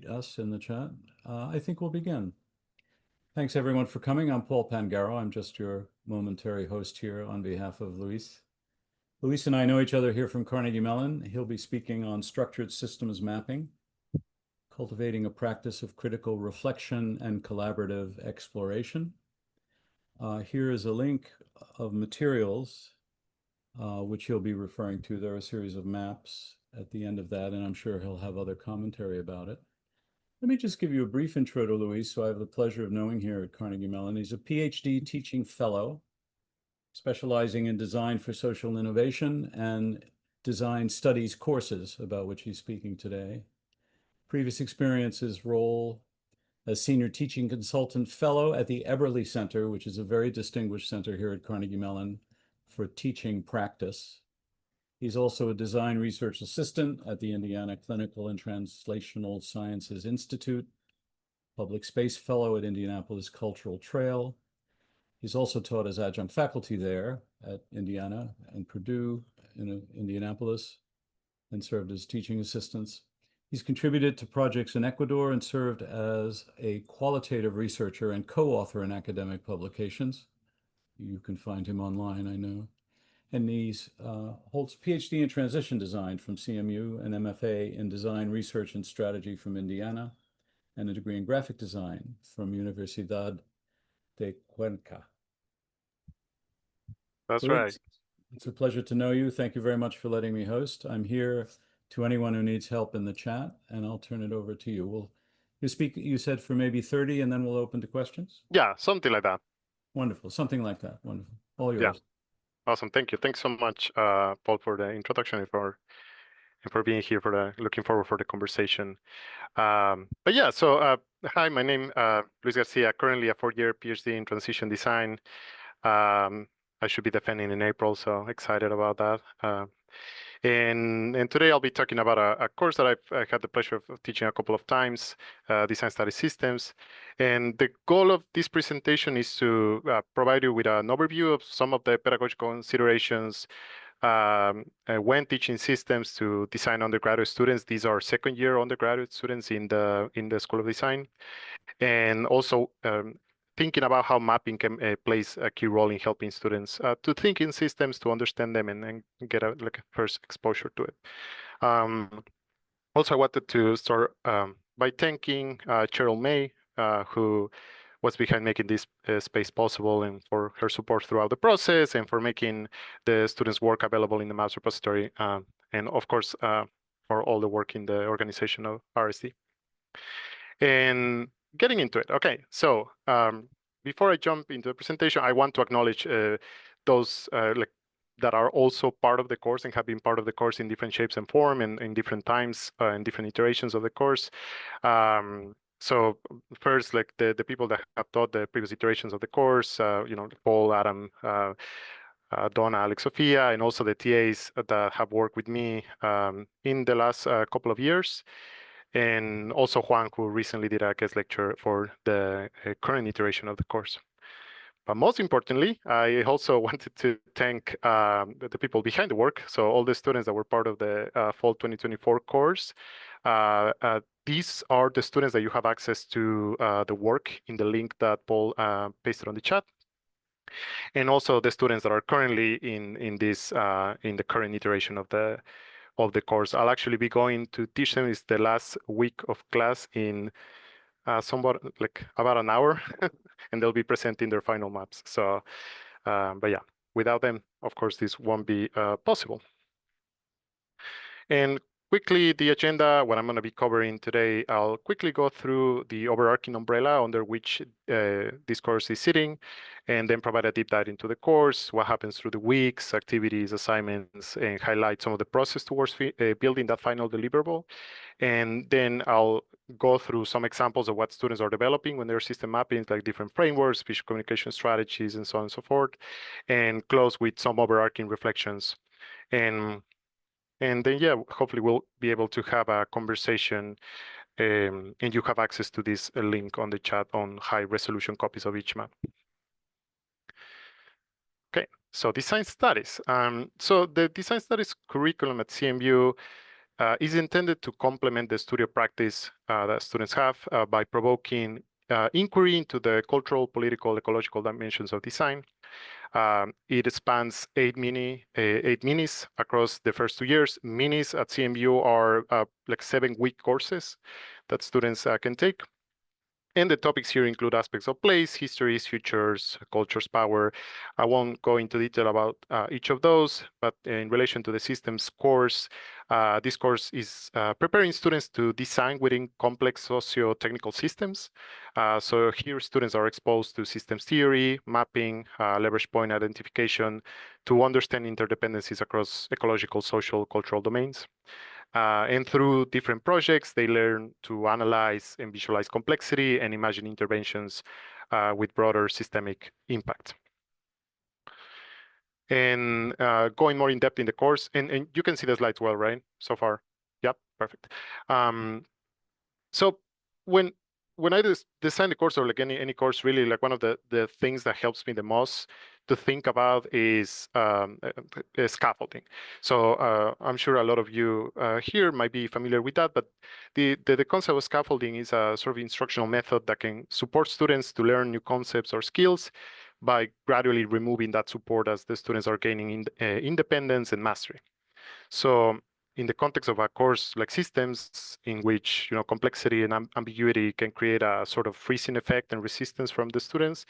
us in the chat, I think we'll begin. Thanks everyone for coming. I'm Paul Pangaro. I'm just your momentary host here on behalf of Luis. Luis and I know each other here from Carnegie Mellon. He'll be speaking on structured systems mapping, cultivating a practice of critical reflection and collaborative exploration. Here is a link of materials which he'll be referring to. There are a series of maps at the end of that, and I'm sure he'll have other commentary about it. Let me just give you a brief intro to Luis, who I have the pleasure of knowing here at Carnegie Mellon. He's a PhD teaching fellow, specializing in design for social innovation and design studies courses, about which he's speaking today. Previous experiences role as senior teaching consultant fellow at the Eberly Center, which is a very distinguished center here at Carnegie Mellon for teaching practice. He's also a design research assistant at the Indiana Clinical and Translational Sciences Institute, public space fellow at Indianapolis Cultural Trail. He's also taught as adjunct faculty there at Indiana and Purdue in Indianapolis, and served as teaching assistants. He's contributed to projects in Ecuador and served as a qualitative researcher and co-author in academic publications. You can find him online, I know. And he holds PhD in transition design from CMU, an MFA in design research and strategy from Indiana, and a degree in graphic design from Universidad de Cuenca. That's Luis, right. it's a pleasure to know you. Thank you very much for letting me host. I'm here to anyone who needs help in the chat, and I'll turn it over to you. You said for maybe 30, and then we'll open to questions? Yeah, something like that. Wonderful, something like that, wonderful. All yours. Yeah. Awesome, thank you. Thanks so much, Paul, for the introduction and for being here, looking forward for the conversation. But yeah, so hi, my name Luis Garcia, currently a 4-year PhD in transition design. I should be defending in April, so excited about that. And today I'll be talking about a course that I've had the pleasure of teaching a couple of times, Design Study Systems. And the goal of this presentation is to provide you with an overview of some of the pedagogical considerations when teaching systems to design undergraduate students. These are second-year undergraduate students in the School of Design. And also thinking about how mapping plays a key role in helping students to think in systems, to understand them, and get a first exposure to it. Also, I wanted to start by thanking Cheryl May, who was behind making this space possible, and for her support throughout the process, and for making the students' work available in the Maps repository, and of course, for all the work in the organization of RSD. And getting into it. Okay, so before I jump into the presentation, I want to acknowledge those that are also part of the course and have been part of the course in different shapes and form and in different times and different iterations of the course. So first, the people that have taught the previous iterations of the course, Paul, Adam, Donna, Alex, Sophia, and also the TAs that have worked with me in the last couple of years. And also Juan, who recently did a guest lecture for the current iteration of the course. But most importantly, I also wanted to thank the people behind the work. So all the students that were part of the fall 2024 course. These are the students that you have access to the work in the link that Paul pasted on the chat. And also the students that are currently in the current iteration of the course. I'll actually be going to teach them. It's the last week of class in somewhat about an hour, and they'll be presenting their final maps. So, but yeah, without them, of course, this won't be possible. And quickly, the agenda, what I'm going to be covering today, I'll quickly go through the overarching umbrella under which this course is sitting, and then provide a deep dive into the course, what happens through the weeks, activities, assignments, and highlight some of the process towards building that final deliverable. And then I'll go through some examples of what students are developing when they're system mapping, like different frameworks, visual communication strategies, and so on and so forth, and close with some overarching reflections. And then, yeah, hopefully we'll be able to have a conversation, and you have access to this link on the chat on high-resolution copies of each map. Okay, so design studies. So the design studies curriculum at CMU is intended to complement the studio practice that students have by provoking inquiry into the cultural, political, ecological dimensions of design. It spans 8 minis across the first 2 years. Minis at CMU are like 7-week courses that students can take. And the topics here include aspects of place, histories, futures, cultures, power. I won't go into detail about each of those, but in relation to the systems course, this course is preparing students to design within complex socio-technical systems. So here students are exposed to systems theory, mapping, leverage point identification to understand interdependencies across ecological, social, cultural domains. And through different projects, they learn to analyze and visualize complexity and imagine interventions with broader systemic impact. And going more in depth in the course, and you can see the slides well, right, so far? Yep, perfect. So when I design the course, or like any course, really, like one of the things that helps me the most to think about is scaffolding. So I'm sure a lot of you here might be familiar with that, but the concept of scaffolding is a sort of instructional method that can support students to learn new concepts or skills by gradually removing that support as the students are gaining independence and mastery. So in the context of a course like systems, in which complexity and ambiguity can create a sort of freezing effect and resistance from the students,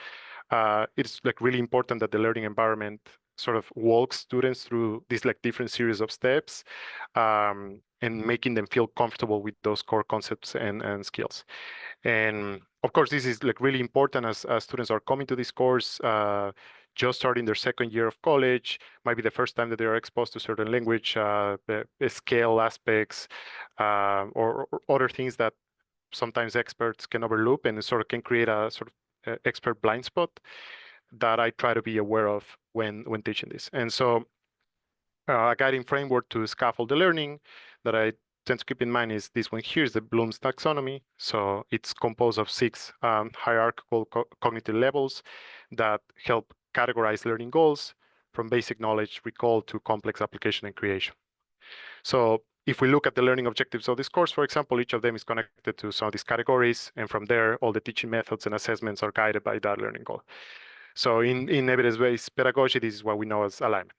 it's like really important that the learning environment sort of walks students through these like different series of steps, and making them feel comfortable with those core concepts and skills. And of course, this is like really important as students are coming to this course, just starting their second year of college, might be the first time that they are exposed to certain language, the scale aspects, or other things that sometimes experts can overlook, and it sort of can create a sort of expert blind spot that I try to be aware of when teaching this. And so a guiding framework to scaffold the learning that I tend to keep in mind is this one here, is the Bloom's taxonomy. So it's composed of 6 hierarchical cognitive levels that help categorize learning goals from basic knowledge recall to complex application and creation. So if we look at the learning objectives of this course, for example, each of them is connected to some of these categories, and from there, all the teaching methods and assessments are guided by that learning goal. So in evidence-based pedagogy, this is what we know as alignment.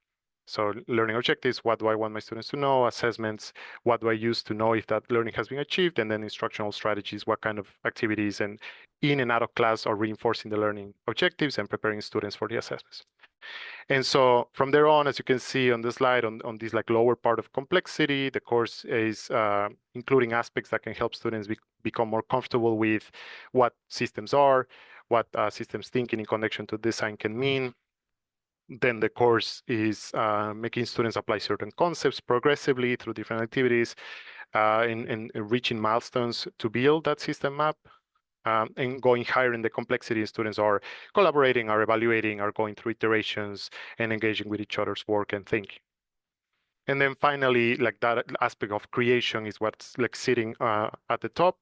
So learning objectives, what do I want my students to know? Assessments, what do I use to know if that learning has been achieved? And then instructional strategies, what kind of activities and in and out of class are reinforcing the learning objectives and preparing students for the assessments. And so from there on, as you can see on the slide, on this like lower part of complexity, the course is including aspects that can help students become more comfortable with what systems are, what systems thinking in connection to design can mean. Then the course is making students apply certain concepts progressively through different activities, and reaching milestones to build that system map. And going higher in the complexity, students are collaborating, are evaluating, are going through iterations and engaging with each other's work and thinking. And then finally, like that aspect of creation is what's like sitting at the top,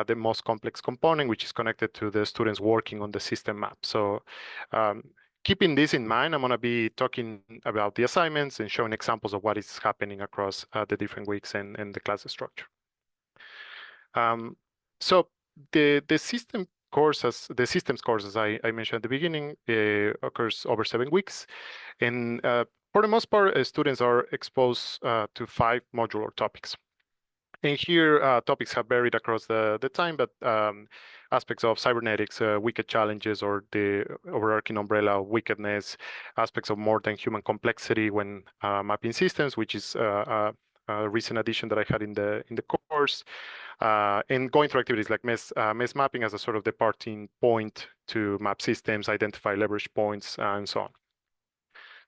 the most complex component, which is connected to the students working on the system map. So keeping this in mind, I'm going to be talking about the assignments and showing examples of what is happening across the different weeks and the class structure. So the systems course, as I mentioned at the beginning, occurs over 7 weeks, and for the most part, students are exposed to 5 modular topics. And here, topics have varied across the time, but aspects of cybernetics, wicked challenges, or the overarching umbrella of wickedness, aspects of more than human complexity when mapping systems, which is a recent addition that I had in the course, and going through activities like mess mapping as a sort of departing point to map systems, identify leverage points, and so on.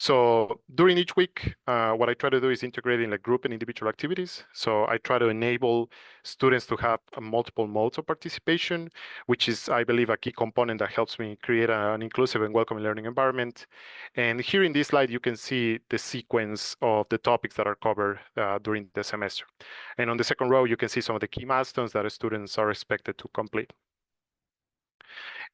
So during each week, what I try to do is integrate in like group and individual activities. So I try to enable students to have multiple modes of participation, which is, I believe, a key component that helps me create an inclusive and welcoming learning environment. And here in this slide, you can see the sequence of the topics that are covered during the semester. And on the second row, you can see some of the key milestones that students are expected to complete.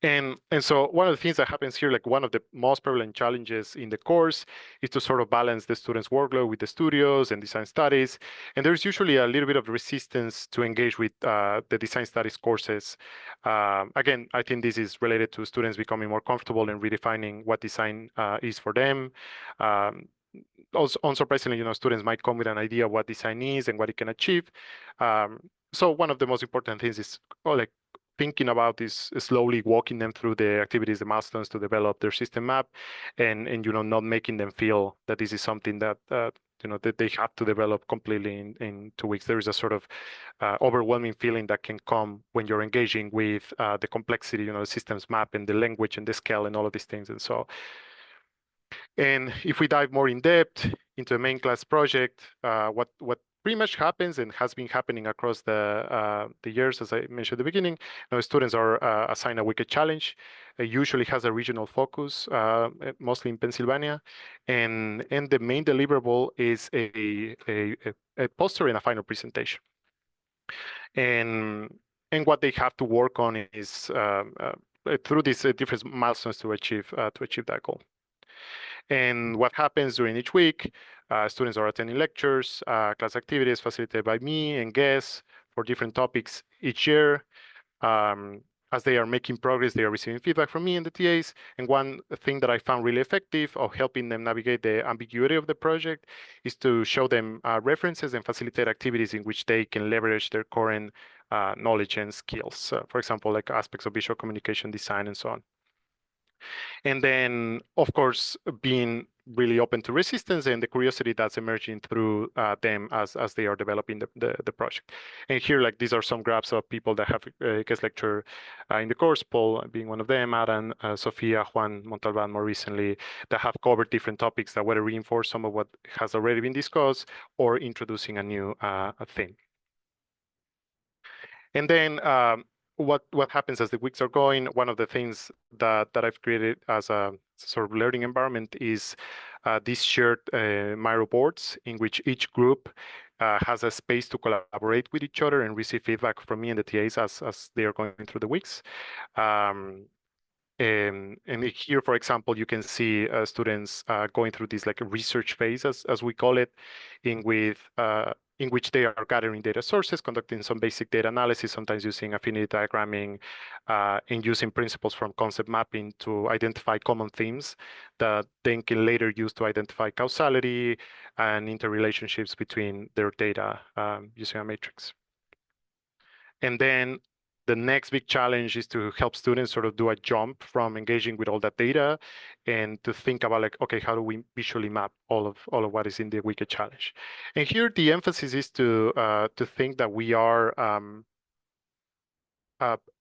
And so one of the things that happens here, like one of the most prevalent challenges in the course, is to sort of balance the students' workload with the studios and design studies. And there's usually a little bit of resistance to engage with the design studies courses. Again, I think this is related to students becoming more comfortable in redefining what design is for them. Also, unsurprisingly, students might come with an idea of what design is and what it can achieve. So one of the most important things is like thinking about is slowly walking them through the activities, the milestones to develop their system map, and not making them feel that this is something that that they have to develop completely in 2 weeks. There is a sort of overwhelming feeling that can come when you're engaging with the complexity, the systems map and the language and the scale and all of these things. And if we dive more in depth into the main class project, what pretty much happens and has been happening across the years, as I mentioned at the beginning, students are assigned a wicked challenge. It usually has a regional focus, mostly in Pennsylvania, and the main deliverable is a poster and a final presentation. And what they have to work on is through these different milestones to achieve that goal. And what happens during each week, students are attending lectures, class activities facilitated by me and guests for different topics each year. As they are making progress, they are receiving feedback from me and the TAs. And one thing that I found really effective of helping them navigate the ambiguity of the project is to show them references and facilitate activities in which they can leverage their current knowledge and skills. For example, like aspects of visual communication design and so on. And then, of course, being really open to resistance and the curiosity that's emerging through them as they are developing the project. And here, like, these are some graphs of people that have guest lecture in the course, Paul being one of them, Aran, Sofia, Juan Montalban more recently, that have covered different topics that whether reinforce some of what has already been discussed or introducing a new thing. And then what happens as the weeks are going, one of the things that I've created as a sort of learning environment is these shared Miro boards in which each group has a space to collaborate with each other and receive feedback from me and the TAs as they are going through the weeks. And here, for example, you can see students going through this like a research phase, as we call it, in which they are gathering data sources, conducting some basic data analysis, sometimes using affinity diagramming, and using principles from concept mapping to identify common themes that they can later use to identify causality and interrelationships between their data using a matrix. And then the next big challenge is to help students sort of do a jump from engaging with all that data and to think about like, okay, how do we visually map all of what is in the wicked challenge? And here the emphasis is to think that we are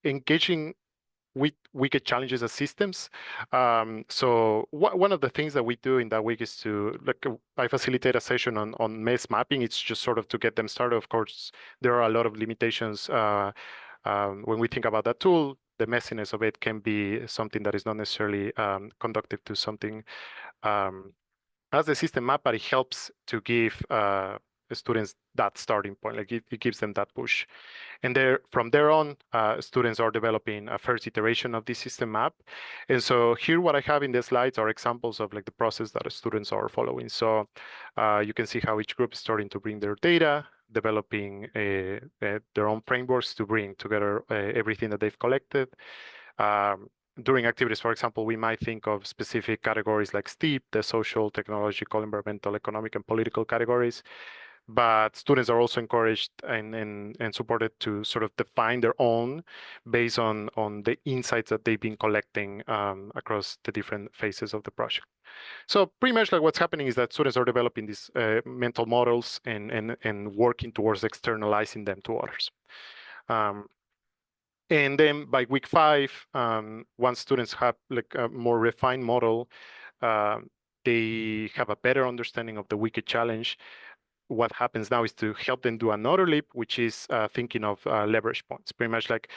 engaging with wicked challenges as systems. So one of the things that we do in that week is to I facilitate a session on mess mapping. It's just sort of to get them started. Of course, there are a lot of limitations when we think about that tool. The messiness of it can be something that is not necessarily conductive to something as the system map, but it helps to give students that starting point. Like it gives them that push. And from there on, students are developing a first iteration of this system map. And so here what I have in the slides are examples of like the process that students are following. So you can see how each group is starting to bring their data, developing their own frameworks to bring together everything that they've collected. During activities, for example, we might think of specific categories like STEEP, the social, technological, environmental, economic, and political categories. But students are also encouraged and supported to sort of define their own based on the insights that they've been collecting across the different phases of the project. So pretty much like what's happening is that students are developing these mental models and working towards externalizing them to others. And then by week 5, once students have like a more refined model, they have a better understanding of the wicked challenge. What happens now is to help them do another leap, which is thinking of leverage points, pretty much like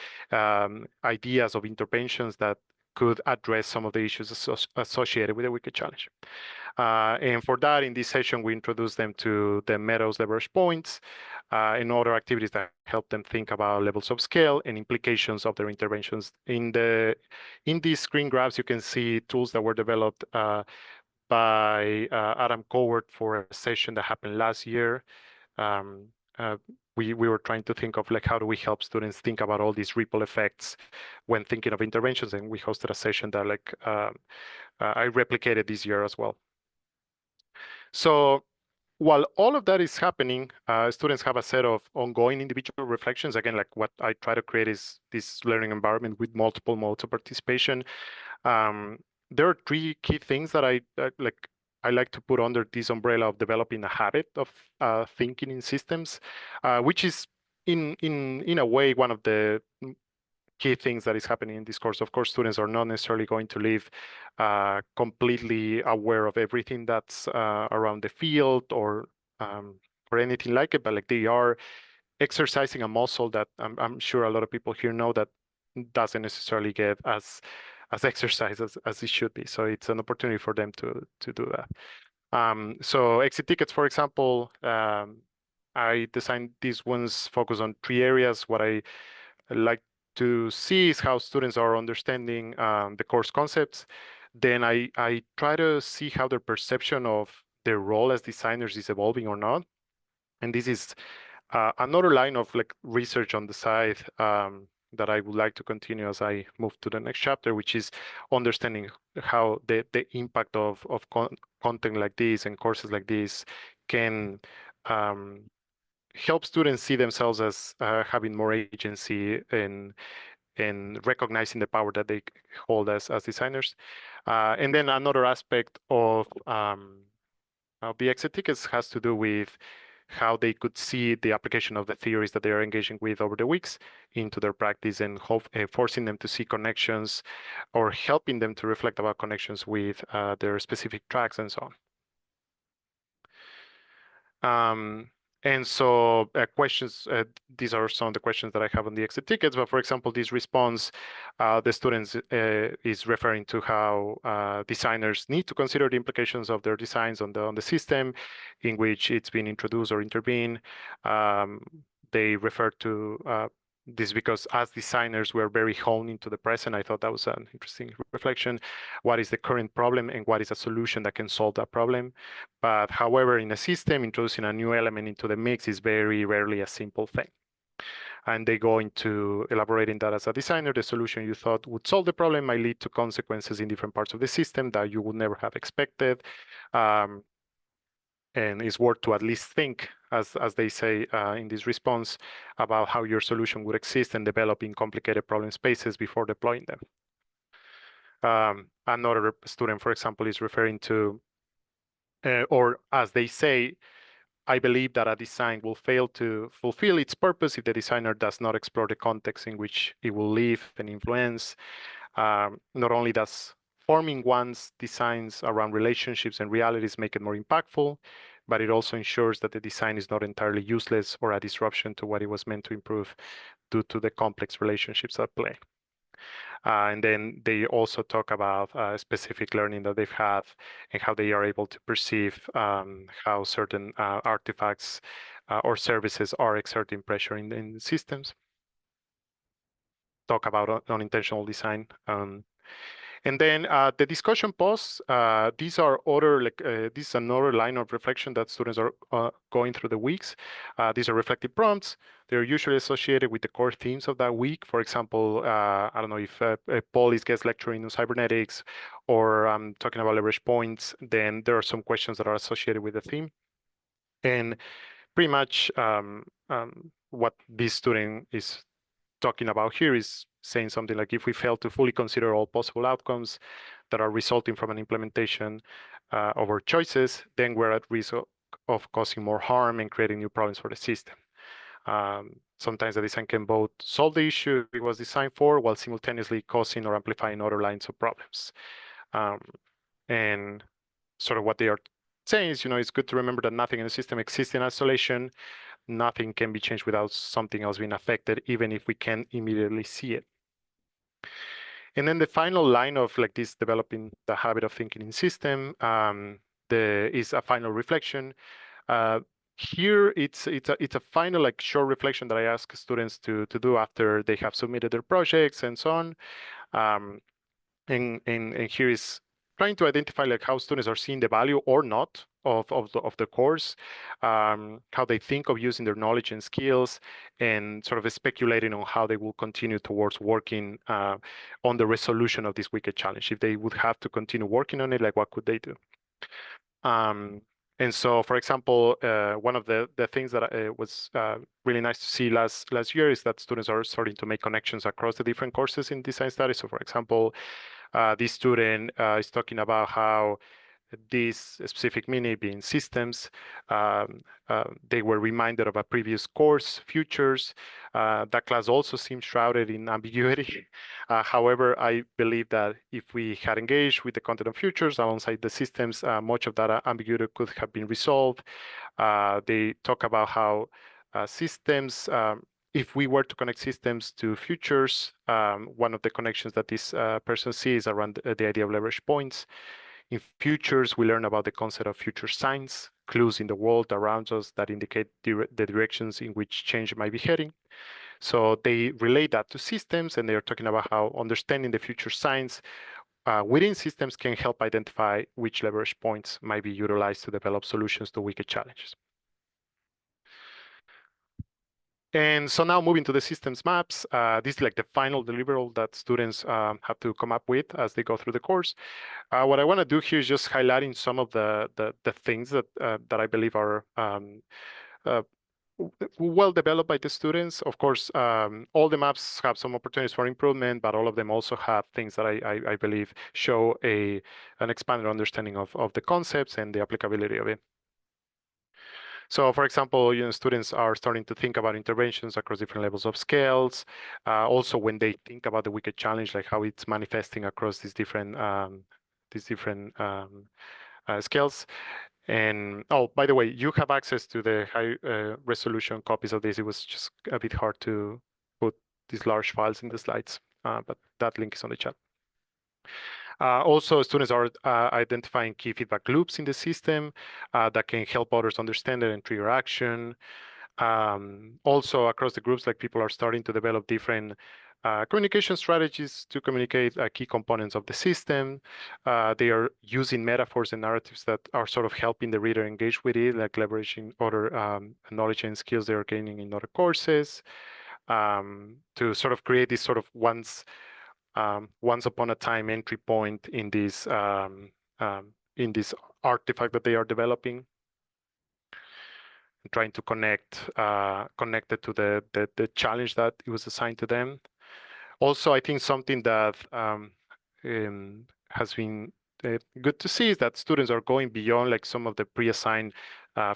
ideas of interventions that could address some of the issues associated with the weekly challenge. And for that, in this session, we introduce them to the methods, leverage points, and other activities that help them think about levels of scale and implications of their interventions. In these screen grabs, you can see tools that were developed by Adam Coward for a session that happened last year. We were trying to think of like, how do we help students think about all these ripple effects when thinking of interventions, and we hosted a session that like I replicated this year as well. So while all of that is happening, students have a set of ongoing individual reflections. Again, like what I try to create is this learning environment with multiple modes of participation. There are three key things that I like to put under this umbrella of developing a habit of thinking in systems, which is in a way one of the key things that is happening in this course. Of course, students are not necessarily going to live completely aware of everything that's around the field or anything like it, but like they are exercising a muscle that I'm sure a lot of people here know that doesn't necessarily get as exercise as it should be. So it's an opportunity for them to do that. So exit tickets, for example, I designed these ones focus on three areas. What I like to see is how students are understanding the course concepts. Then I try to see how their perception of their role as designers is evolving or not. And this is another line of like research on the side that I would like to continue as I move to the next chapter, which is understanding how the impact of content like this and courses like this can help students see themselves as having more agency and recognizing the power that they hold as designers. And then another aspect of the exit tickets has to do with how they could see the application of the theories that they are engaging with over the weeks into their practice, and forcing them to see connections or helping them to reflect about connections with their specific tracks and so on. And so questions, these are some of the questions that I have on the exit tickets. But for example, this response, the students is referring to how designers need to consider the implications of their designs on the system in which it's been introduced or intervened. They refer to this because as designers, we're very honed into the present. I thought that was an interesting reflection. What is the current problem and what is a solution that can solve that problem? But however, in a system, introducing a new element into the mix is very rarely a simple thing. And they go into elaborating that as a designer, the solution you thought would solve the problem might lead to consequences in different parts of the system that you would never have expected. And it's worth to at least think, as they say in this response, about how your solution would exist and develop in complicated problem spaces before deploying them. Another student, for example, is referring to, or as they say, I believe that a design will fail to fulfill its purpose if the designer does not explore the context in which it will live and influence. Not only does forming one's designs around relationships and realities make it more impactful, but it also ensures that the design is not entirely useless or a disruption to what it was meant to improve due to the complex relationships at play. And then they also talk about specific learning that they've had and how they are able to perceive how certain artifacts or services are exerting pressure in the systems. Talk about unintentional design. And then the discussion posts, these are other, this is another line of reflection that students are going through the weeks. These are reflective prompts. They're usually associated with the core themes of that week. For example, I don't know if Paul is guest lecturing on cybernetics, or I'm talking about leverage points, then there are some questions that are associated with the theme. And pretty much what this student is talking about here is saying something like, if we fail to fully consider all possible outcomes that are resulting from an implementation of our choices, then we're at risk of causing more harm and creating new problems for the system. Sometimes the design can both solve the issue it was designed for while simultaneously causing or amplifying other lines of problems. And sort of what they are saying is, it's good to remember that nothing in the system exists in isolation. Nothing can be changed without something else being affected, even if we can't immediately see it. And then the final line of like this developing the habit of thinking in system is a final reflection. Here it's a final like short reflection that I ask students to do after they have submitted their projects and so on. And here is trying to identify like how students are seeing the value or not of the course, how they think of using their knowledge and skills, and sort of speculating on how they will continue towards working on the resolution of this wicked challenge. If they would have to continue working on it, like what could they do? And so, for example, one of the things that was really nice to see last year is that students are starting to make connections across the different courses in design studies. So, for example, this student is talking about how this specific mini being systems, they were reminded of a previous course, futures. That class also seems shrouded in ambiguity. However, I believe that if we had engaged with the content of futures alongside the systems, much of that ambiguity could have been resolved. They talk about how systems, if we were to connect systems to futures, one of the connections that this person sees around the idea of leverage points. In futures, we learn about the concept of future signs, clues in the world around us that indicate the directions in which change might be heading. So they relate that to systems, and they're talking about how understanding the future signs within systems can help identify which leverage points might be utilized to develop solutions to wicked challenges. And so now moving to the systems maps, this is like the final deliverable that students have to come up with as they go through the course. What I want to do here is just highlighting some of the things that I believe are well developed by the students. Of course, all the maps have some opportunities for improvement, but all of them also have things that I believe show an expanded understanding of the concepts and the applicability of it. So, for example, students are starting to think about interventions across different levels of scales. Also, when they think about the wicked challenge, like how it's manifesting across these different scales. And oh, by the way, you have access to the high resolution copies of this. It was just a bit hard to put these large files in the slides, but that link is on the chat. Also, students are identifying key feedback loops in the system that can help others understand it and trigger action. Also, across the groups, like people are starting to develop different communication strategies to communicate key components of the system. They are using metaphors and narratives that are sort of helping the reader engage with it, like leveraging other knowledge and skills they are gaining in other courses, to sort of create this sort of once upon a time entry point in this artifact that they are developing, and trying to connect it to the challenge that it was assigned to them. Also, I think something that has been good to see is that students are going beyond like some of the pre-assigned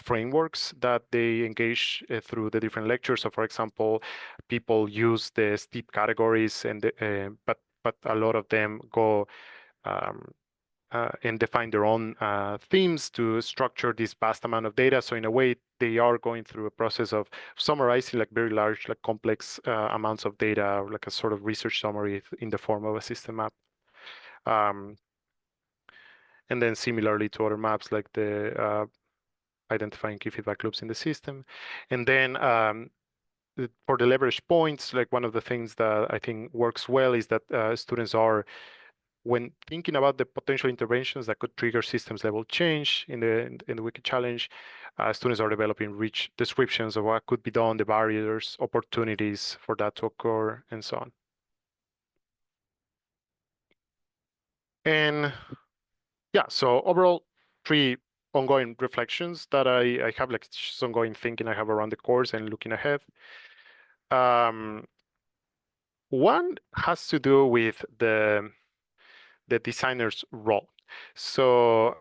frameworks that they engage through the different lectures. So, for example, people use the STEEP categories, and but a lot of them go and define their own themes to structure this vast amount of data. So in a way, they are going through a process of summarizing like very large, like complex amounts of data, like a sort of research summary in the form of a system map. And then similarly to other maps, like the identifying key feedback loops in the system. And then for the leverage points, like one of the things that I think works well is that students are, when thinking about the potential interventions that could trigger systems level change in the wicked challenge, students are developing rich descriptions of what could be done, the barriers, opportunities for that to occur, and so on. And yeah, so overall, 3 ongoing reflections that I have, like just ongoing thinking I have around the course and looking ahead. One has to do with the designer's role. So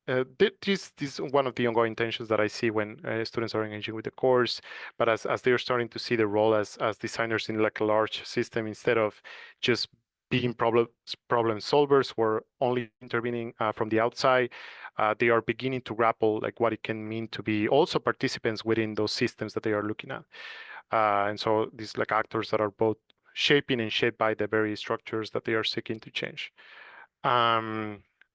this is one of the ongoing tensions that I see when students are engaging with the course. But as they're starting to see the role as designers in like a large system, instead of just being problem solvers or only intervening from the outside, they are beginning to grapple like what it can mean to be also participants within those systems that they are looking at. And so these like actors that are both shaping and shaped by the very structures that they are seeking to change.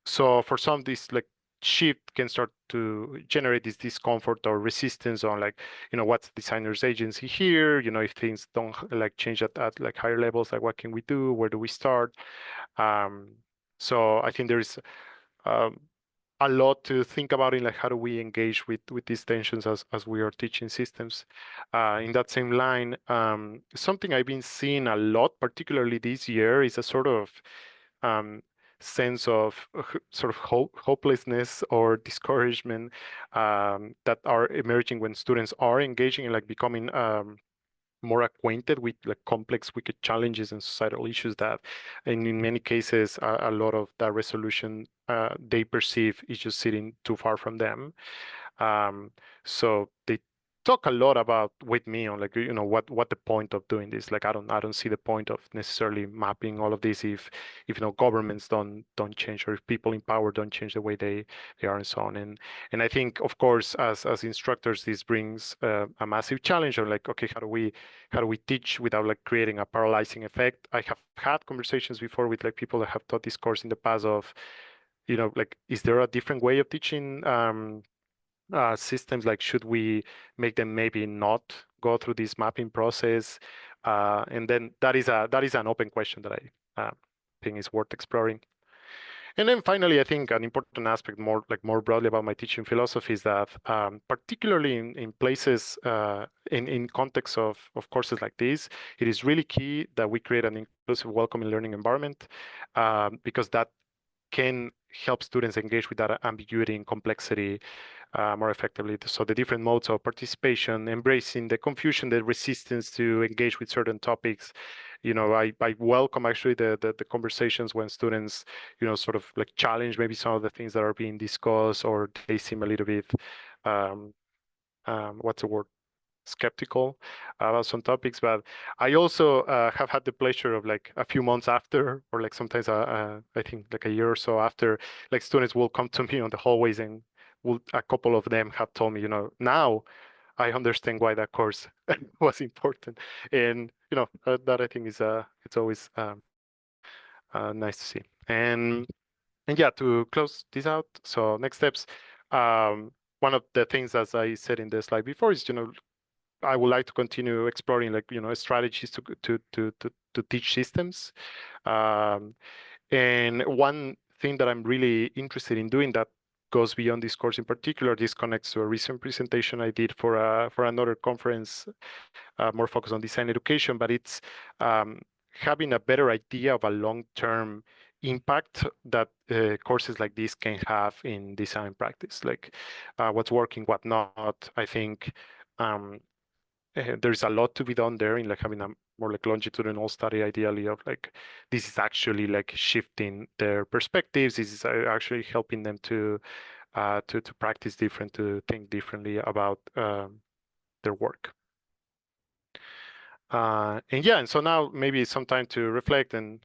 So for some, this like shift can start to generate this discomfort or resistance on like, what's the designer's agency here? If things don't like change at like higher levels, like what can we do? Where do we start? So I think there's um, a lot to think about in like how do we engage with these tensions as we are teaching systems. In that same line, something I've been seeing a lot, particularly this year, is a sort of um, sense of sort of hopelessness or discouragement that are emerging when students are engaging in like becoming more acquainted with like complex wicked challenges and societal issues that, and in many cases, a lot of that resolution they perceive is just sitting too far from them. So they talk a lot about with me on like what the point of doing this. Like I don't see the point of necessarily mapping all of this if governments don't change, or if people in power don't change the way they are and so on. And I think of course as instructors this brings a massive challenge of like, okay, how do we teach without like creating a paralyzing effect. I have had conversations before with like people that have taught this course in the past of like, is there a different way of teaching systems? Like, should we make them maybe not go through this mapping process? And then that is an open question that I think is worth exploring. And then finally, I think an important aspect more broadly about my teaching philosophy is that particularly in places in context of courses like this, it is really key that we create an inclusive, welcoming learning environment because that can help students engage with that ambiguity and complexity more effectively. So the different modes of participation, embracing the confusion, the resistance to engage with certain topics. I welcome actually the conversations when students, sort of like challenge maybe some of the things that are being discussed, or they seem a little bit, what's the word? Skeptical about some topics. But I also have had the pleasure of like a few months after, or like sometimes I think like a year or so after, like students will come to me on the hallways and a couple of them have told me, now I understand why that course was important. And that I think is it's always nice to see. And yeah, to close this out, so next steps. One of the things, as I said in the slide before, is I would like to continue exploring like strategies to teach systems. And one thing that I'm really interested in doing that goes beyond this course in particular, this connects to a recent presentation I did for another conference more focused on design education, but it's having a better idea of a long-term impact that courses like this can have in design practice, like what's working, what not. I think there's a lot to be done there in like having a more like longitudinal study, ideally, of like this is actually like shifting their perspectives. This is actually helping them to practice different, to think differently about their work. And yeah, and so now maybe it's some time to reflect and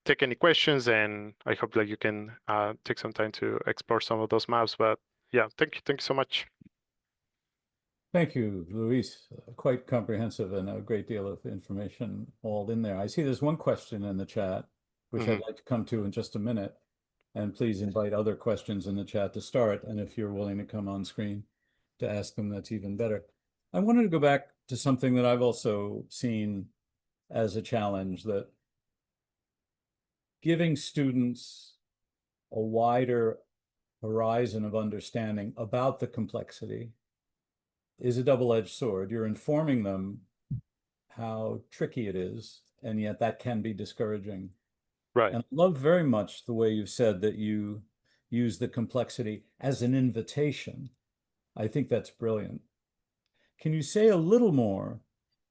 take any questions, and I hope that you can take some time to explore some of those maps. But yeah, thank you so much. Thank you, Luis. Quite comprehensive and a great deal of information all in there. I see there's one question in the chat, which I'd like to come to in just a minute. And please invite other questions in the chat to start. And if you're willing to come on screen to ask them, that's even better. I wanted to go back to something that I've also seen as a challenge, that giving students a wider horizon of understanding about the complexity is a double-edged sword. You're informing them how tricky it is, and yet that can be discouraging. Right. And I love very much the way you've said that you use the complexity as an invitation. I think that's brilliant. Can you say a little more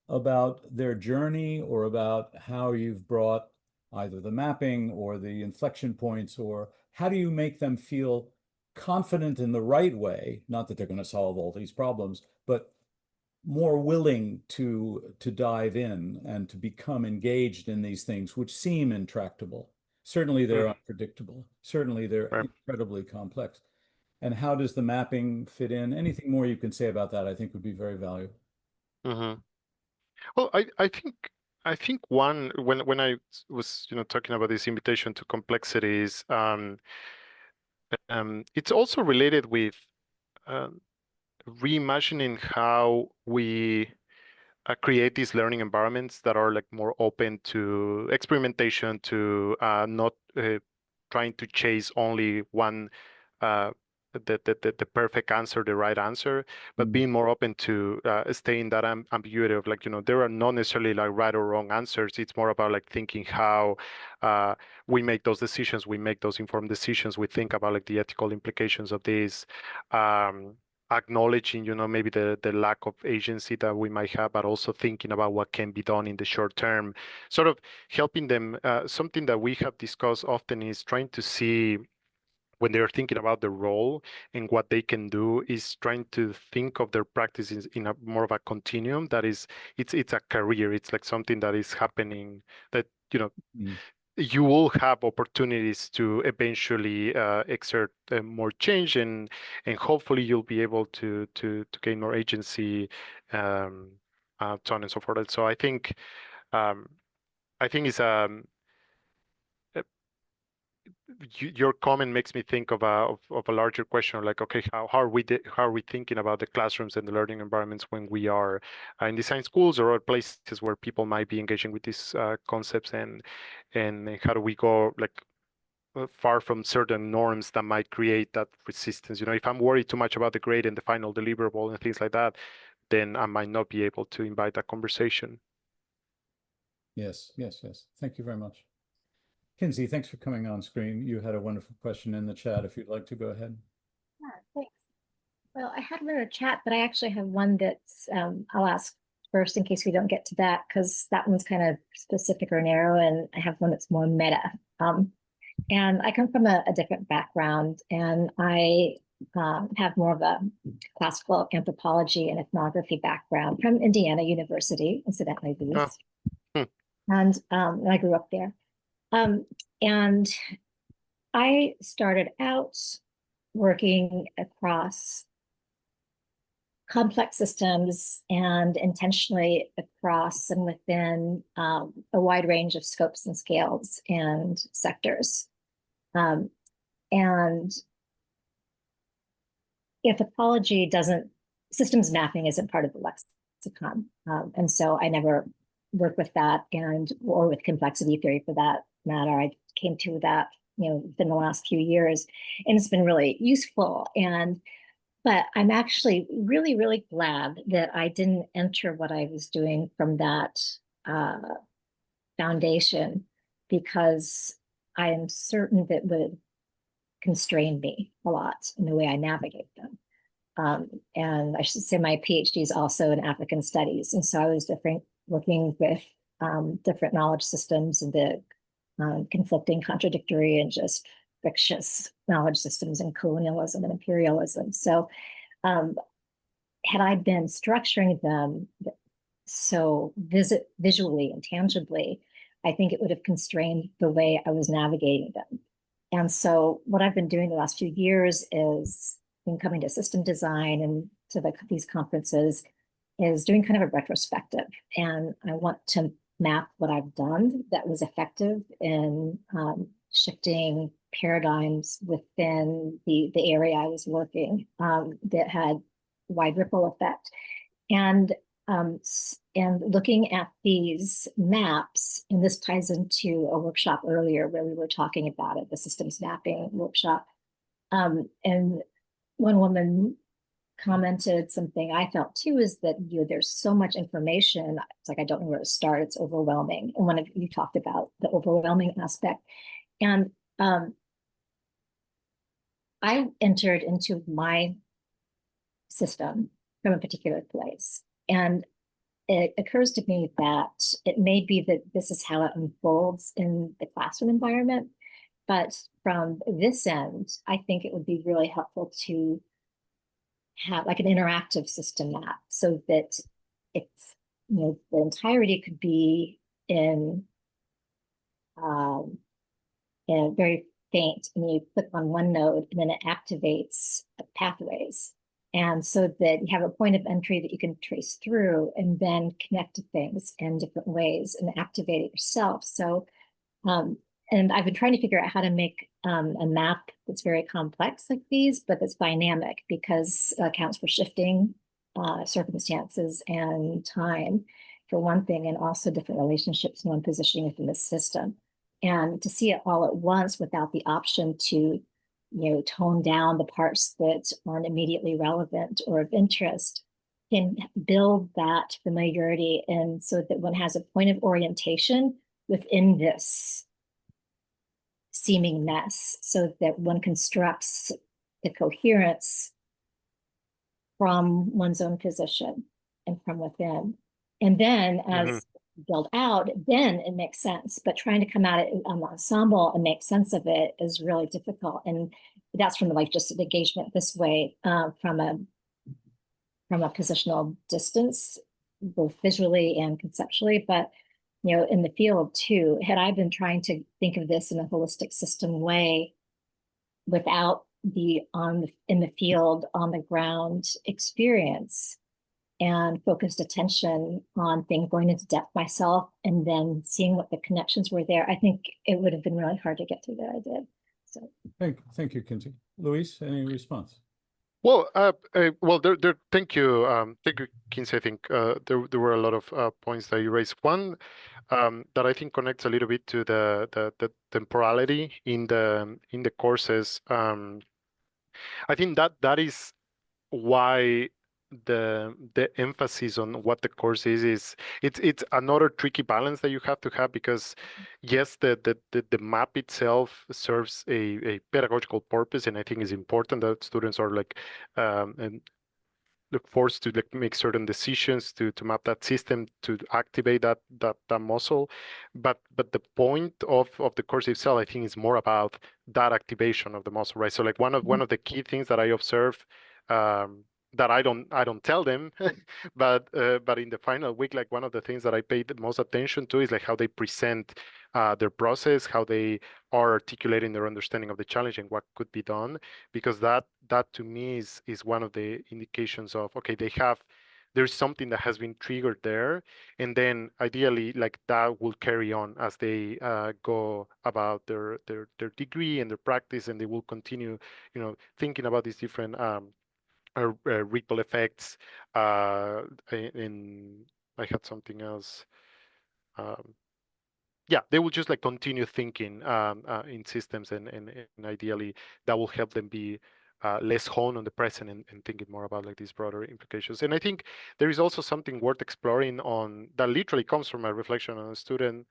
about their journey, or about how you've brought either the mapping or the inflection points, or how do you make them feel confident in the right way? Not that they're going to solve all these problems, but more willing to dive in and to become engaged in these things which seem intractable. Certainly they're unpredictable. Certainly they're Right. incredibly complex. And how does the mapping fit in? Anything more you can say about that, I think, would be very valuable. Well, I think I think one when I was talking about this invitation to complexities, it's also related with uh, reimagining how we create these learning environments that are like more open to experimentation, to not trying to chase only one uh, the perfect answer, the right answer, but Mm. being more open to stay in that ambiguity of like, there are not necessarily like right or wrong answers. It's more about like thinking how uh, we make those decisions, we make those informed decisions, we think about like the ethical implications of this. Um, Acknowledging, maybe the lack of agency that we might have, but also thinking about what can be done in the short term, sort of helping them. Something that we have discussed often is trying to see when they're thinking about the role and what they can do is trying to think of their practices in a more of a continuum that is it's a career. It's like something that is happening that Mm. you will have opportunities to eventually exert more change, and hopefully you'll be able to gain more agency, um, so on and so forth. And so um, I think it's uh, your comment makes me think of a larger question, like, okay, how are we thinking about the classrooms and the learning environments when we are in design schools or other places where people might be engaging with these concepts, and how do we go like far from certain norms that might create that resistance. If I'm worried too much about the grade and the final deliverable and things like that, then I might not be able to invite that conversation. Yes, yes, yes. Thank you very much. Kinsey, thanks for coming on screen. You had a wonderful question in the chat if you'd like to go ahead. Yeah, thanks. Well, I had one in the chat, but I actually have one that's I'll ask first in case we don't get to that, because that one's kind of specific or narrow, and I have one that's more meta. And I come from a different background, and I have more of a classical anthropology and ethnography background from Indiana University, incidentally, Oh, these. hmm, And I grew up there. And I started out working across complex systems and intentionally across and within a wide range of scopes and scales and sectors. And anthropology doesn't, systems mapping isn't part of the lexicon. And so I never worked with that, or with complexity theory for that matter. I came to that, within the last few years, and it's been really useful. But I'm actually really, really glad that I didn't enter what I was doing from that foundation, because I am certain that would constrain me a lot in the way I navigate them. And I should say my PhD is also in African studies. And so I was working with different knowledge systems and the conflicting, contradictory, and just fictitious knowledge systems and colonialism and imperialism. So had I been structuring them so visually and tangibly, I think it would have constrained the way I was navigating them. And so what I've been doing the last few years is been coming to system design and to these conferences is doing kind of a retrospective. And I want to map what I've done that was effective in shifting paradigms within the area I was working, that had wide ripple effect. And looking at these maps, and this ties into a workshop earlier where we were talking about it, the systems mapping workshop. And one woman commented something I felt too, is that there's so much information. It's like I don't know where to start. It's overwhelming. And one of you talked about the overwhelming aspect. And I entered into my system from a particular place. And it occurs to me that it may be that this is how it unfolds in the classroom environment. But from this end, I think it would be really helpful to have like an interactive system map, so that it's, the entirety could be um, very faint, and you click on one node and then it activates pathways. And so that you have a point of entry that you can trace through and then connect to things in different ways and activate it yourself. So, and I've been trying to figure out how to make a map that's very complex like these, but that's dynamic because it accounts for shifting circumstances and time for one thing, and also different relationships and one positioning within the system. And to see it all at once without the option to, tone down the parts that aren't immediately relevant or of interest can build that familiarity, and so that one has a point of orientation within this seeming mess, so that one constructs the coherence from one's own position and from within. And then as build out, then it makes sense. But trying to come at it on the ensemble and make sense of it is really difficult. And that's from like just an engagement this way, from a positional distance, both visually and conceptually. But in the field too, had I been trying to think of this in a holistic system way without the in the field, on the ground experience, and focused attention on things, going into depth myself, and then seeing what the connections were there, I think it would have been really hard to get to that I did. So thank you, Kinsey. Luis, any response? Well, thank you, Kinsey. I think there were a lot of points that you raised. One that I think connects a little bit to the temporality in the courses. I think that is why the emphasis on what the course is it's another tricky balance that you have to have, because yes, the map itself serves a pedagogical purpose, and I think it's important that students are like and look forced to like make certain decisions to map that system, to activate that muscle. But the point of the course itself, I think, is more about that activation of the muscle, right? So like one of the key things that I observe, that I don't tell them, but in the final week, like one of the things that I paid the most attention to is like how they present their process, how they are articulating their understanding of the challenge and what could be done, because that to me is one of the indications of, okay, there's something that has been triggered there, and then ideally like that will carry on as they go about their degree and their practice, and they will continue thinking about these different ripple effects. In I had something else. Yeah, they will just like continue thinking in systems, and ideally that will help them be less honed on the present, and thinking more about like these broader implications. And I think there is also something worth exploring on that literally comes from a reflection on a student,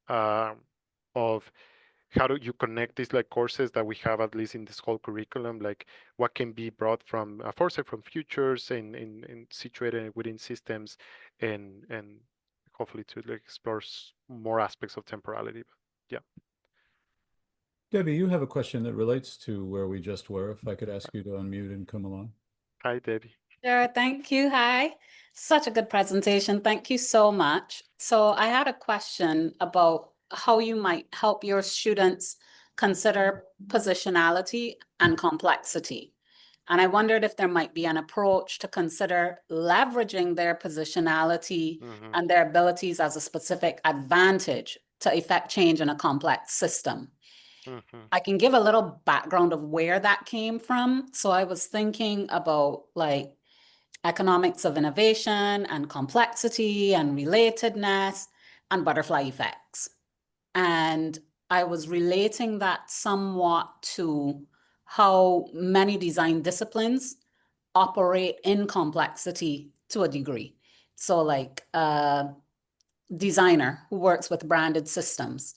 of how do you connect these like courses that we have, at least in this whole curriculum, like what can be brought from foresight from futures and situated within systems, and hopefully to like explore more aspects of temporality. But yeah. Debbie, you have a question that relates to where we just were. If I could ask you to unmute and come along. Hi, Debbie. Sure, thank you. Hi. Such a good presentation. Thank you so much. So I had a question about how you might help your students consider positionality and complexity. And I wondered if there might be an approach to consider leveraging their positionality and their abilities as a specific advantage to effect change in a complex system. I can give a little background of where that came from. So I was thinking about like economics of innovation and complexity and relatedness and butterfly effects. And I was relating that somewhat to how many design disciplines operate in complexity to a degree. So like a designer who works with branded systems,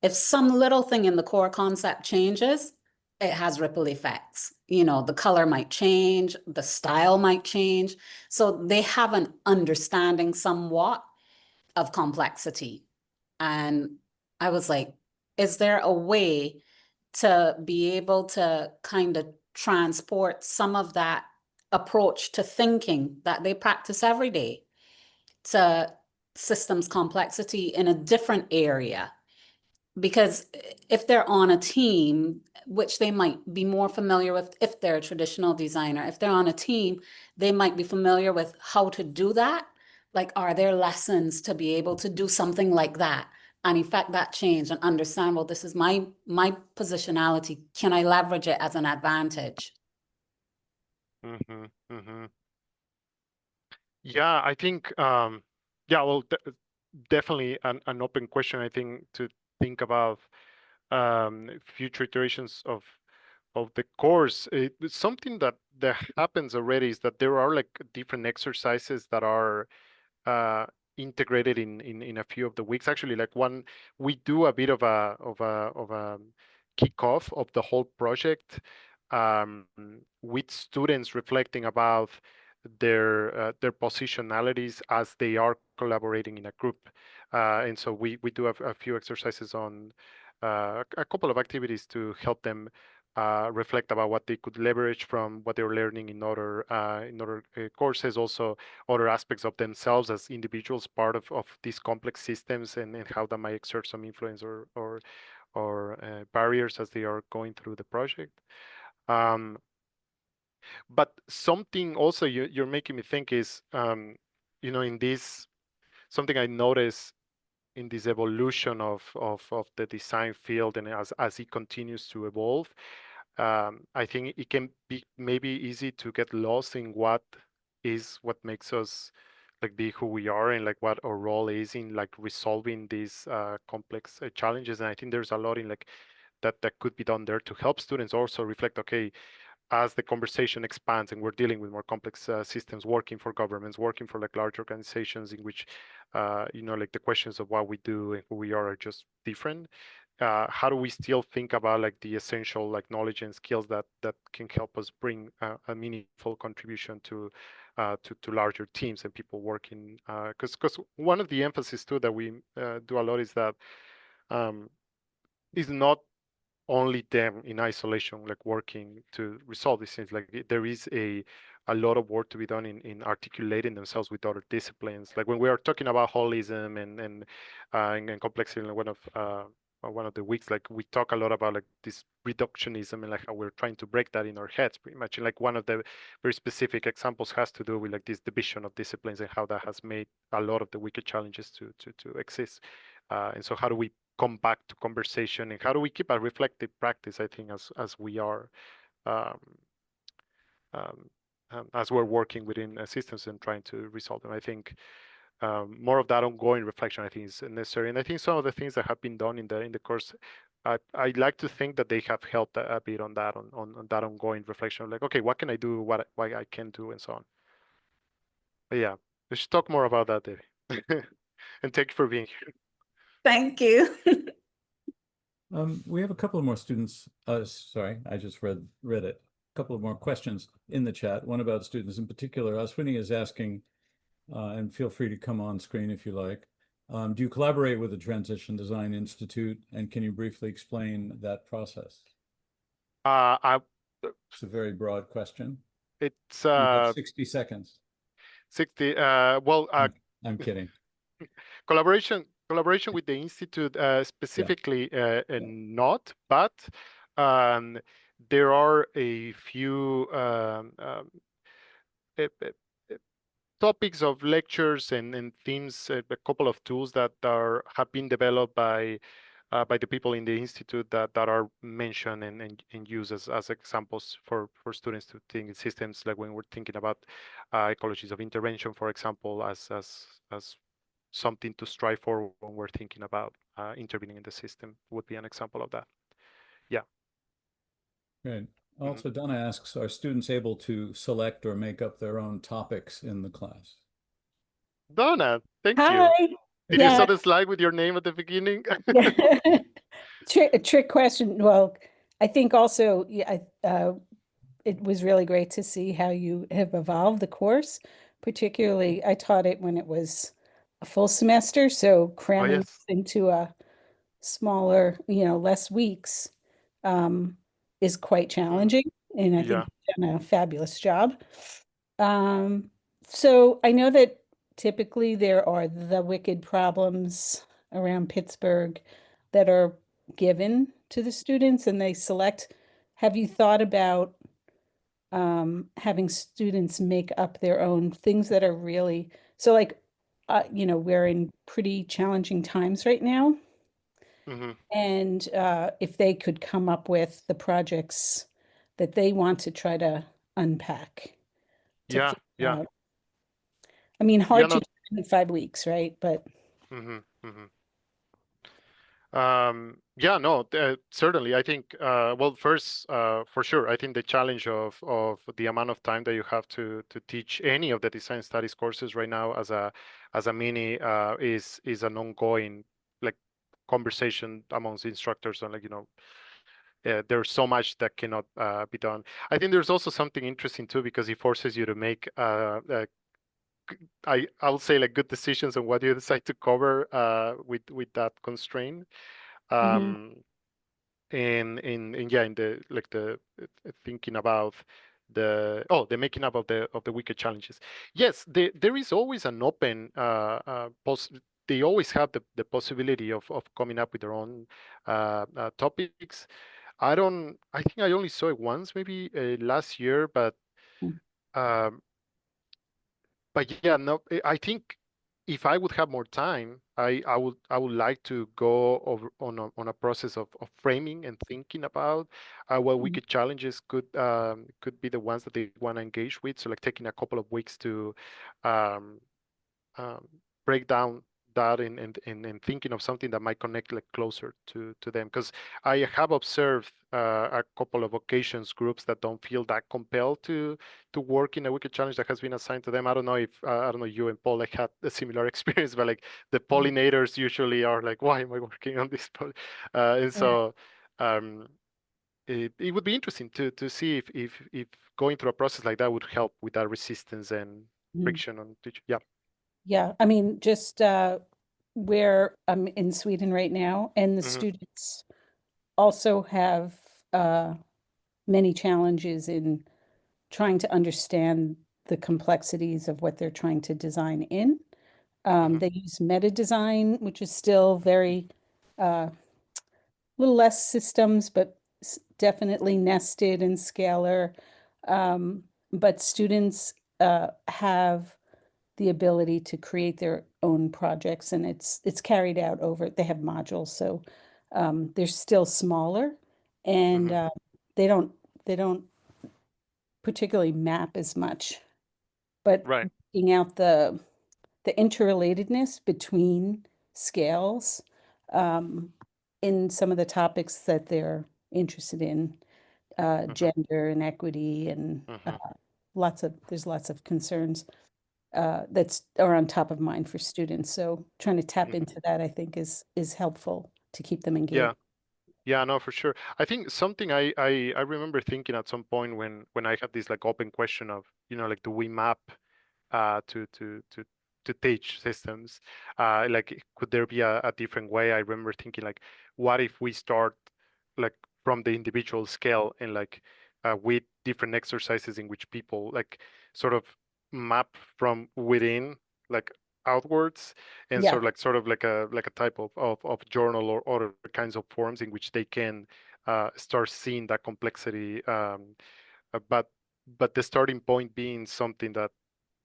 if some little thing in the core concept changes, it has ripple effects. The color might change, the style might change. So they have an understanding somewhat of complexity. And I was like, is there a way to be able to kind of transport some of that approach to thinking that they practice every day to systems complexity in a different area? because if they're on a team, which they might be more familiar with if they're a traditional designer, if they're on a team, they might be familiar with how to do that. Like, are there lessons to be able to do something like that and effect that change and understand, well, this is my positionality. Can I leverage it as an advantage? Mm-hmm, mm-hmm. Yeah, I think, yeah, well, definitely an open question, I think, to think about future iterations of the course. Something that happens already is that there are like different exercises that are integrated in a few of the weeks. Actually, like we do a bit of a kickoff of the whole project with students reflecting about their positionalities as they are collaborating in a group. And so we do a few exercises on a couple of activities to help them reflect about what they could leverage from what they were learning in other courses, also other aspects of themselves as individuals, part of these complex systems, and how that might exert some influence or barriers as they are going through the project. But something also you're making me think is, in this, something I notice in this evolution of the design field, and as it continues to evolve, I think it can be maybe easy to get lost in what makes us like be who we are, and like what our role is in like resolving these complex challenges. And I think there's a lot in like that could be done there to help students also reflect, okay, as the conversation expands and we're dealing with more complex systems, working for governments, working for like large organizations in which, like the questions of what we do and who we are just different. How do we still think about like the essential like knowledge and skills that can help us bring a meaningful contribution to larger teams and people working? Because one of the emphasis too that we do a lot is that is not only them in isolation, like working to resolve these things. Like there is a lot of work to be done in articulating themselves with other disciplines. Like when we are talking about holism and complexity, in one of the weeks, like we talk a lot about like this reductionism and like how we're trying to break that in our heads pretty much. And like one of the very specific examples has to do with like this division of disciplines and how that has made a lot of the wicked challenges to exist. And so how do we come back to conversation, and how do we keep a reflective practice, I think, as we are um, as we're working within systems and trying to resolve them. I think more of that ongoing reflection, I think, is necessary. And I think some of the things that have been done in the course, I like to think that they have helped a bit on that on that ongoing reflection of like, okay, what can I do, what I can do, and so on. But yeah, we should talk more about that, Debbie. And thank you for being here. Thank you. We have a couple of more students. Sorry, I just read it. A couple of more questions in the chat. One about students in particular. Aswini is asking, and feel free to come on screen if you like. Do you collaborate with the Transition Design Institute, and can you briefly explain that process? It's a very broad question. It's You have 60 seconds. 60. Well, I'm kidding. Collaboration with the institute specifically, not, but there are a few topics of lectures and themes, a couple of tools that have been developed by the people in the institute that are mentioned and used as examples for students to think in systems, like when we're thinking about ecologies of intervention, for example, as something to strive for when we're thinking about intervening in the system, would be an example of that. Yeah. Great. Also, Donna asks, are students able to select or make up their own topics in the class? Donna, thank Hi. you. Did you saw the slide with your name at the beginning? A trick question. Well, I think also it was really great to see how you have evolved the course. Particularly, I taught it when it was a full semester, so cramming yes. into a smaller, less weeks is quite challenging. And I think you've done a fabulous job. So I know that typically there are the wicked problems around Pittsburgh that are given to the students and they select. Have you thought about having students make up their own things that are really, so like, you know, we're in pretty challenging times right now. Hmm. And if they could come up with the projects that they want to try to unpack to Yeah, figure yeah, out. I mean, yeah. hard to No. do in 5 weeks, right? But Hmm. Hmm. Yeah, no, certainly. I think, well, first, for sure, I think the challenge of the amount of time that you have to teach any of the design studies courses right now as a mini is an ongoing like conversation amongst instructors on like, you know, there's so much that cannot be done. I think there's also something interesting too because it forces you to make I'll say like good decisions on what you decide to cover with that constraint. mhm, Um, and yeah, in the like the thinking about the making up of the wicked challenges. Yes, there is always an open they always have the possibility of coming up with their own topics. I think I only saw it once, maybe last year, mm, um, but yeah, no, I think if I would have more time, I would like to go over on a process of framing and thinking about what mm, wicked challenges could be the ones that they want to engage with. So like taking a couple of weeks to um, um, break down that and thinking of something that might connect like closer to them because I have observed a couple of occasions groups that don't feel that compelled to work in a wicked challenge that has been assigned to them. I don't know if I don't know you and Paul like had a similar experience, but like the mm, pollinators usually are like, why am I working on this? And yeah. so um, it would be interesting to see if going through a process like that would help with that resistance and Mm. friction on teaching. Yeah. Yeah, I mean, just where I'm in Sweden right now, and the Hmm. students also have many challenges in trying to understand the complexities of what they're trying to design in. Hmm. They use meta design, which is still very a little less systems, but definitely nested and scalar. But students have the ability to create their own projects, and it's carried out over. They have modules, so they're still smaller, and Hmm. they don't they don't particularly map as much. But Right. looking out the interrelatedness between scales um, in some of the topics that they're interested in, Hmm. gender and equity, and Hmm. there's lots of concerns that's are on top of mind for students. So trying to tap Hmm. into that, I think, is helpful to keep them engaged. Yeah. Yeah, no, for sure. I think something I remember thinking at some point when I had this like open question of, you know, like do we map to teach systems? Like could there be a different way? I remember thinking like, what if we start like from the individual scale and like with different exercises in which people like sort of map from within like outwards and Yeah, sort of like a type of journal or other kinds of forms in which they can start seeing that complexity but the starting point being something that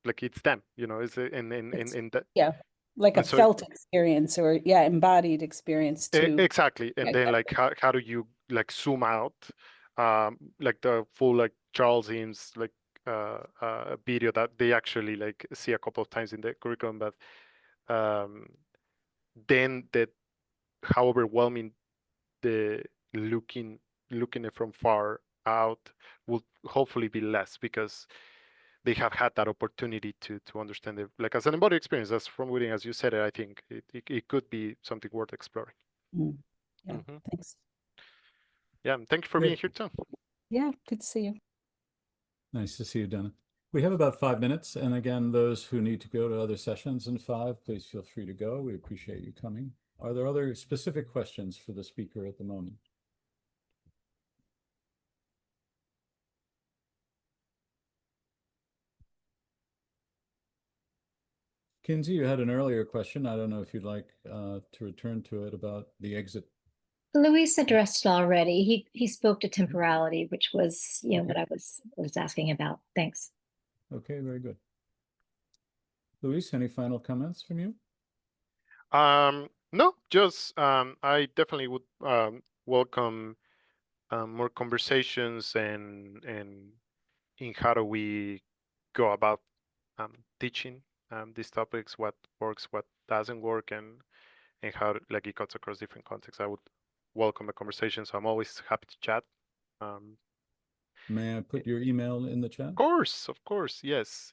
like it's them, you know, is it's and that yeah, like a and so felt experience or yeah, embodied experience too. exactly. And Yeah, then like how do you like zoom out like the full like Charles Eames like video that they actually like see a couple of times in the curriculum, but um then that how overwhelming the looking it from far out will hopefully be less because they have had that opportunity to understand it like as an embodied experience as from within as you said it. I think it could be something worth exploring. mm, yeah. Hmm. Thanks. Yeah, and thank you for being Great. here too. Yeah, good to see you. Nice to see you, Dana. We have about 5 minutes. And again, those who need to go to other sessions in 5, please feel free to go. We appreciate you coming. Are there other specific questions for the speaker at the moment? Kinsey, you had an earlier question. I don't know if you'd like to return to it about the exit Luis addressed it already. He spoke to temporality, which was, you know, what Okay. I was asking about. Thanks. Okay, very good. Luis, any final comments from you? No, just I definitely would welcome more conversations and in how do we go about teaching these topics, what works, what doesn't work, and how like it cuts across different contexts. I would welcome a conversation, so I'm always happy to chat. May I put your email in the chat? Of course, yes.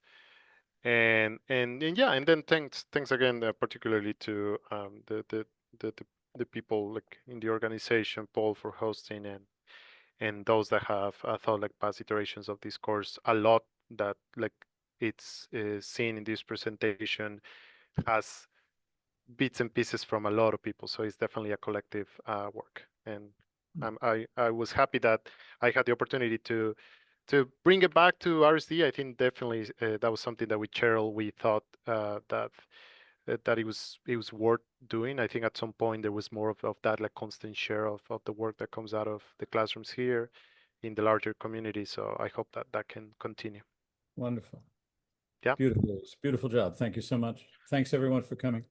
And yeah, and then thanks again, particularly to the people like in the organization, Paul for hosting, and those that have thought like past iterations of this course. A lot that like it's seen in this presentation has bits and pieces from a lot of people, so it's definitely a collective work. And I was happy that I had the opportunity to bring it back to RSD. I think definitely that was something that with Cheryl we thought that it was worth doing. I think at some point there was more of that like constant share of the work that comes out of the classrooms here in the larger community. So I hope that can continue. Wonderful. Yeah. Beautiful. Beautiful job. Thank you so much. Thanks everyone for coming.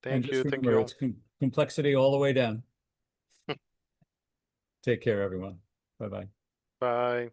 And Thank just you. Thank remember, you. it's complexity all the way down. Take care, everyone. Bye-bye. Bye.